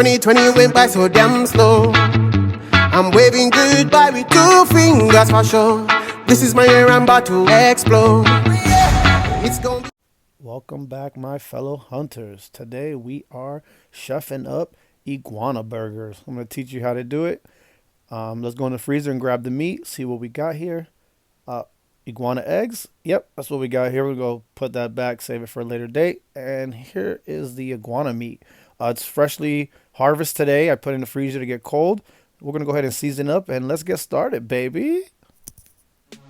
2020 went by so damn slow. I'm waving goodbye with two fingers for sure. This is my year, I'm about to explode. It's gonna be. Welcome back, my fellow hunters. Today we are chefing up Iguana Burgers. I'm going to teach you how to do it. Let's go in the freezer and grab the meat, see what we got here. Iguana eggs. Yep, that's what we got here. We'll go put that back, save it for a later date. And here is the iguana meat. It's freshly harvested today. I put it in the freezer to get cold. We're going to go ahead and season up and let's get started, baby.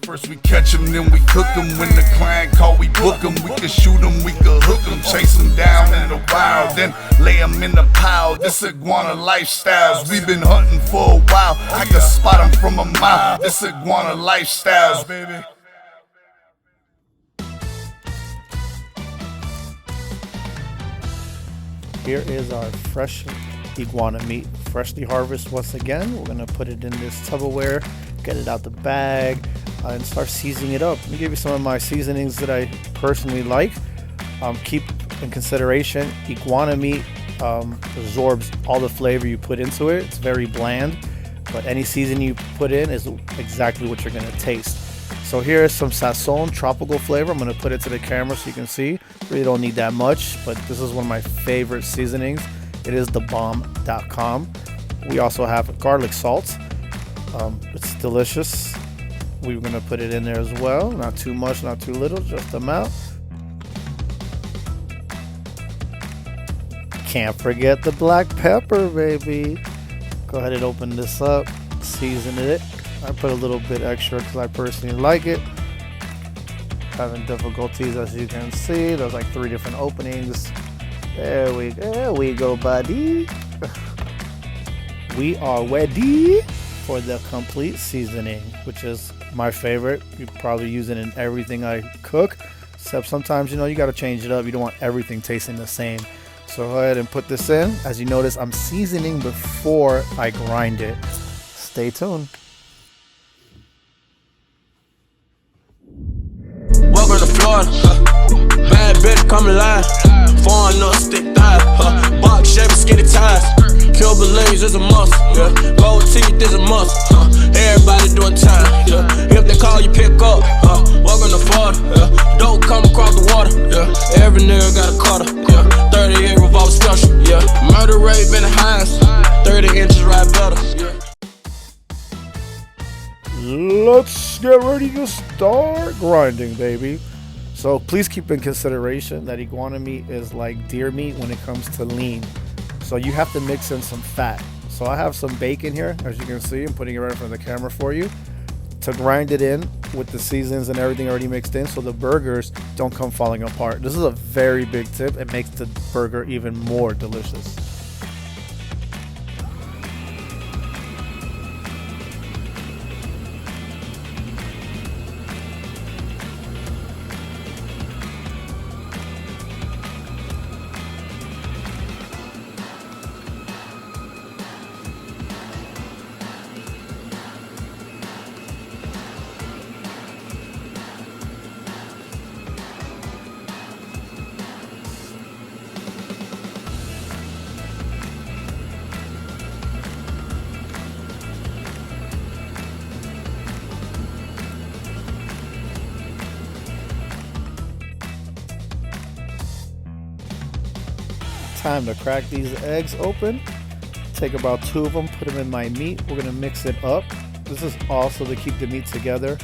First we catch them, then we cook them. When the client call, we book them. We can shoot them, we can hook them. Chase them down in the wild, then lay them in the pile. This iguana lifestyles, we've been hunting for a while. I can spot them from a mile. This iguana lifestyles, baby. Here is our fresh iguana meat, freshly harvested once again. We're going to put it in this Tupperware, get it out the bag, and start seasoning it up. Let me give you some of my seasonings that I personally like. Keep in consideration, iguana meat absorbs all the flavor you put into it. It's very bland, but any seasoning you put in is exactly what you're going to taste. So here is some sazon tropical flavor. I'm going to put it to the camera so you can see. Really don't need that much, but this is one of my favorite seasonings. It is thebomb.com. We also have garlic salt. It's delicious. We're going to put it in there as well. Not too much, not too little, just amount. Can't forget the black pepper, baby. Go ahead and open this up, season it. I put a little bit extra because I personally like it. Having difficulties, as you can see. There's like 3 different openings. There we go, buddy. We are ready for the complete seasoning, which is my favorite. You probably use it in everything I cook, except sometimes, you got to change it up. You don't want everything tasting the same. So go ahead and put this in. As you notice, I'm seasoning before I grind it. Stay tuned. Welcome to Florida, bad bitch come alive. Foreign up, stick thighs, box Chevy, skinny ties. Kill Belize is a must, yeah. Gold teeth is a must, everybody doing time, yeah. If they call you, pick up, welcome to Florida, yeah. Don't come across the water, yeah. Every nigga got a cutter, yeah. 38 revolver special, yeah. Murder rate been the highest, 30 inches right better, yeah. Let's get ready to start grinding, baby. So please keep in consideration that iguana meat is like deer meat when it comes to lean. So you have to mix in some fat. So I have some bacon here, as you can see. I'm putting it right in front of the camera for you to grind it in with the seasons and everything already mixed in so the burgers don't come falling apart. This is a very big tip. It makes the burger even more delicious. Time to crack these eggs open. Take about 2 of them, put them in my meat. We're gonna mix it up. This is also to keep the meat together.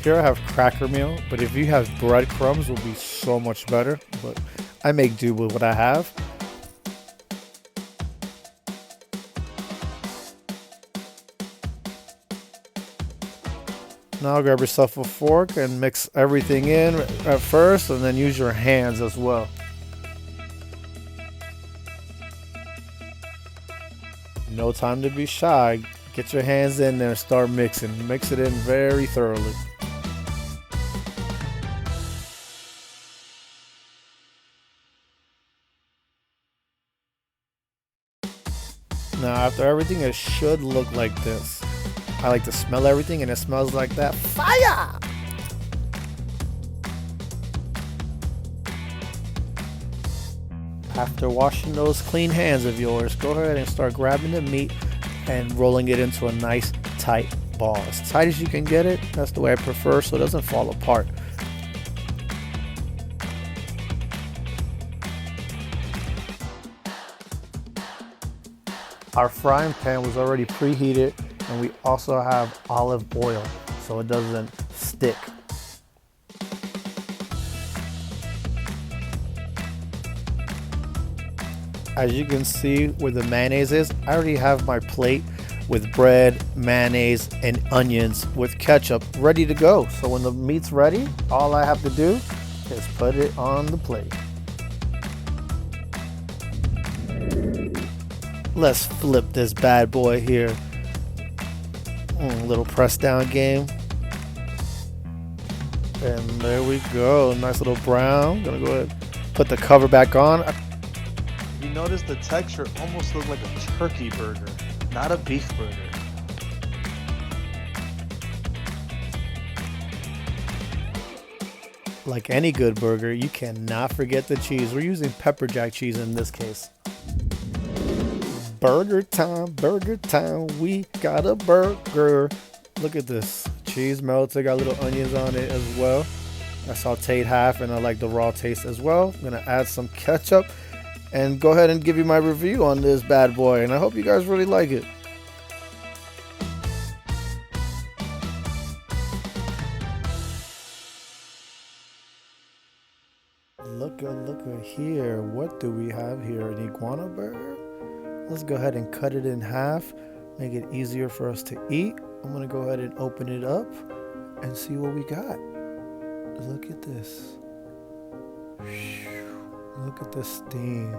Here I have cracker meal, but if you have breadcrumbs, it will be so much better. But I make do with what I have. Now grab yourself a fork and mix everything in at first and then use your hands as well. No time to be shy. Get your hands in there and start mixing. Mix it in very thoroughly. Now after everything, it should look like this. I like to smell everything and it smells like that. Fire! After washing those clean hands of yours, go ahead and start grabbing the meat and rolling it into a nice tight ball. As tight as you can get it, that's the way I prefer, so it doesn't fall apart. Our frying pan was already preheated, and we also have olive oil so it doesn't stick. As you can see where the mayonnaise is, I already have my plate with bread, mayonnaise, and onions with ketchup ready to go. So when the meat's ready, all I have to do is put it on the plate. Let's flip this bad boy here. Little press down game. And there we go. Nice little brown. Gonna go ahead and put the cover back on. You notice the texture almost looks like a turkey burger, not a beef burger. Like any good burger, you cannot forget the cheese. We're using pepper jack cheese in this case. Burger time, we got a burger. Look at this. Cheese melted, got little onions on it as well. I sauteed half and I like the raw taste as well. I'm gonna add some ketchup and go ahead and give you my review on this bad boy. And I hope you guys really like it. Look at here. What do we have here? An iguana burger? Let's go ahead and cut it in half, make it easier for us to eat. I'm gonna go ahead and open it up and see what we got. Look at this. Look at the steam.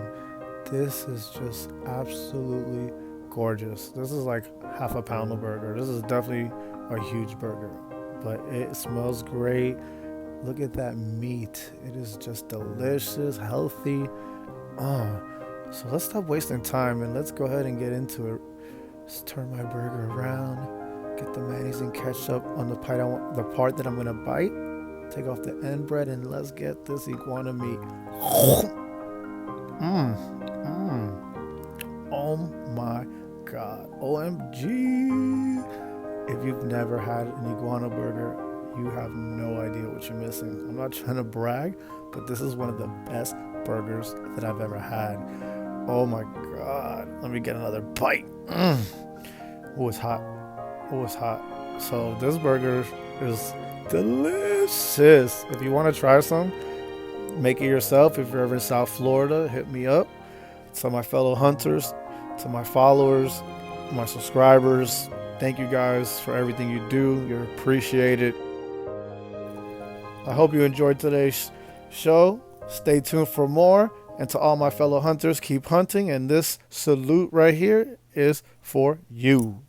This is just absolutely gorgeous. This is like half a pound of burger. This is definitely a huge burger, but it smells great. Look at that meat. It is just delicious, healthy. So let's stop wasting time and let's go ahead and get into it. Let's turn my burger around, get the mayonnaise and ketchup on the part that I'm gonna bite. Take off the end bread and let's get this iguana meat. Oh my God, OMG. If you've never had an iguana burger, you have no idea what you're missing. I'm not trying to brag, but this is one of the best burgers that I've ever had. Oh my God. Let me get another bite. Oh, it's hot. Oh, it's hot. So this burger is delicious. If you want to try some, make it yourself. If you're ever in South Florida, hit me up. To my fellow hunters, to my followers, my subscribers, thank you guys for everything you do. You're appreciated. I hope you enjoyed today's show. Stay tuned for more. And to all my fellow hunters, keep hunting. And this salute right here is for you.